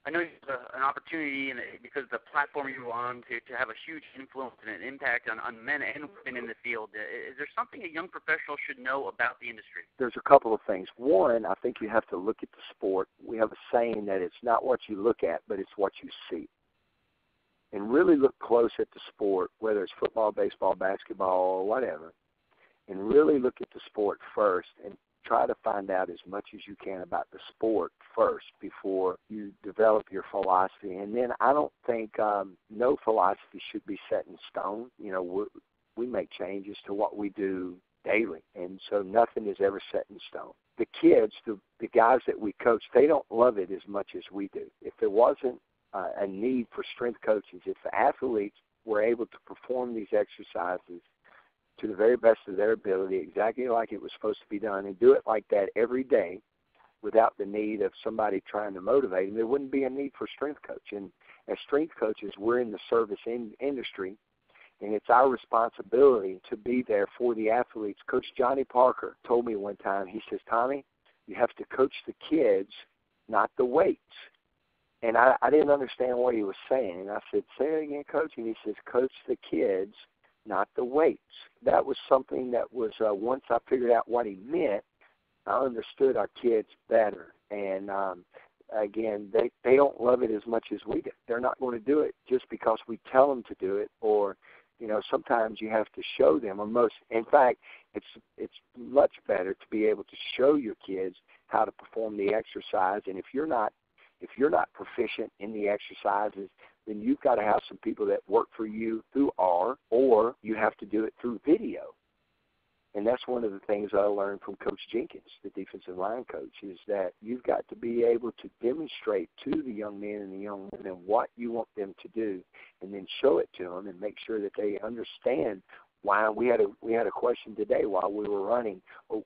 I know you have an opportunity, because of the platform you're on, to have a huge influence and an impact on men and women in the field. Is there something a young professional should know about the industry? There's a couple of things. One, I think you have to look at the sport. We have a saying that it's not what you look at, but it's what you see. And really look close at the sport, whether it's football, baseball, basketball, or whatever, and really look at the sport first and try to find out as much as you can about the sport first before you develop your philosophy. And then I don't think no philosophy should be set in stone. You know, we make changes to what we do daily, and so nothing is ever set in stone. The kids, the guys that we coach, they don't love it as much as we do. If there wasn't a need for strength coaches, if the athletes were able to perform these exercises to the very best of their ability, exactly like it was supposed to be done, and do it like that every day without the need of somebody trying to motivate them, there wouldn't be a need for strength coach. And as strength coaches, we're in the service industry, and it's our responsibility to be there for the athletes. Coach Johnny Parker told me one time, he says, Tommy, you have to coach the kids, not the weights. And I didn't understand what he was saying. And I said, say it again, Coach. And he says, coach the kids, not the weights. That was something that was, once I figured out what he meant, I understood our kids better. And, again, they don't love it as much as we do. They're not going to do it just because we tell them to do it, or, you know, sometimes you have to show them. In fact, it's much better to be able to show your kids how to perform the exercise. And if you're not proficient in the exercises, then you've got to have some people that work for you who are, or you have to do it through video. And that's one of the things I learned from Coach Jenkins, the defensive line coach, is that you've got to be able to demonstrate to the young men and the young women what you want them to do, and then show it to them and make sure that they understand why. We had a question today while we were running.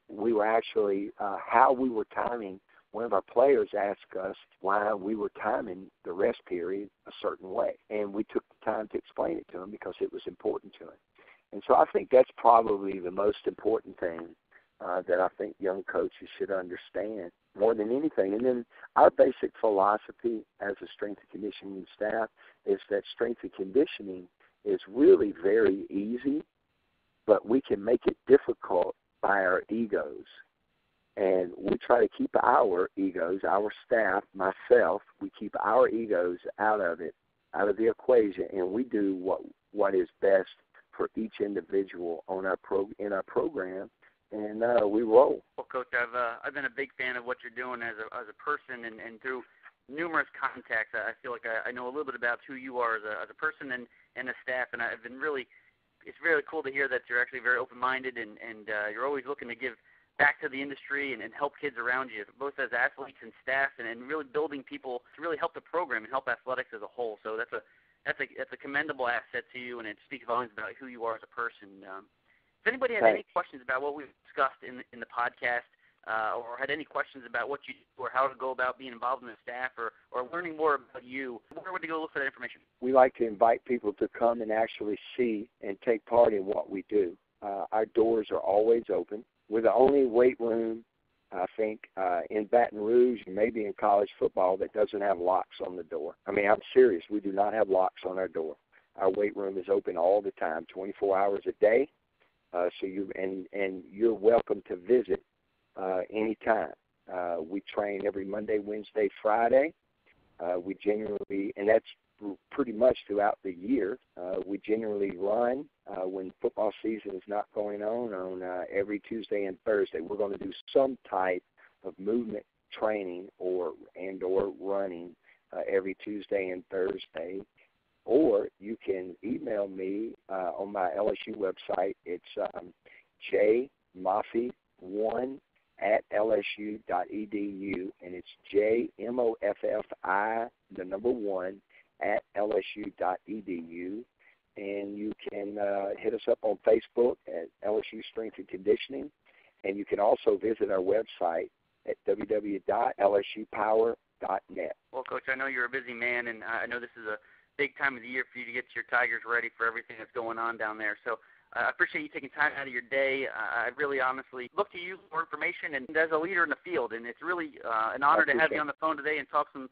We were actually how we were timing. One of our players asked us why we were timing the rest period a certain way, and we took the time to explain it to him because it was important to him. And so I think that's probably the most important thing that I think young coaches should understand more than anything. And then our basic philosophy as a strength and conditioning staff is that strength and conditioning is really very easy, but we can make it difficult by our egos. And we try to keep our egos, our staff, myself, we keep our egos out of the equation, and we do what is best for each individual in our program, and we roll. Well, Coach, I've been a big fan of what you're doing as a person, and through numerous contacts, I feel like I know a little bit about who you are as a person and a staff, and I've been it's really cool to hear that you're actually very open-minded, and you're always looking to give back to the industry and help kids around you, both as athletes and staff, and really building people to really help the program and help athletics as a whole. So that's a commendable asset to you, and it speaks volumes about who you are as a person. If anybody had any questions about what we've discussed in the podcast, or had any questions about what you do or how to go about being involved in the staff, or learning more about you, where would they go look for that information? We like to invite people to come and actually see and take part in what we do. Our doors are always open. We're the only weight room, I think, in Baton Rouge and maybe in college football that doesn't have locks on the door. I mean, I'm serious. We do not have locks on our door. Our weight room is open all the time, 24 hours a day. So you're welcome to visit anytime. We train every Monday, Wednesday, Friday. We generally, and that's pretty much throughout the year. We generally run when football season is not going on every Tuesday and Thursday. We're going to do some type of movement training or running every Tuesday and Thursday. Or you can email me on my LSU website. It's jmoffi1@lsu.edu, and it's JMOFFI, the number 1, @lsu.edu. And you can hit us up on Facebook at LSU Strength and Conditioning, and you can also visit our website at www.lsupower.net. Well, Coach, I know you're a busy man, and I know this is a big time of the year for you to get your Tigers ready for everything that's going on down there. So I appreciate you taking time out of your day. I really honestly look to you for information and as a leader in the field, and it's really an honor to have you on the phone today and talk some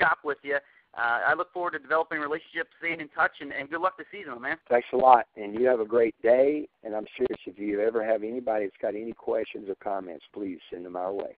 shop with you. I look forward to developing relationships, staying in touch, and good luck this season, man. Thanks a lot, and you have a great day, and I'm serious, if you ever have anybody that's got any questions or comments, please send them our way.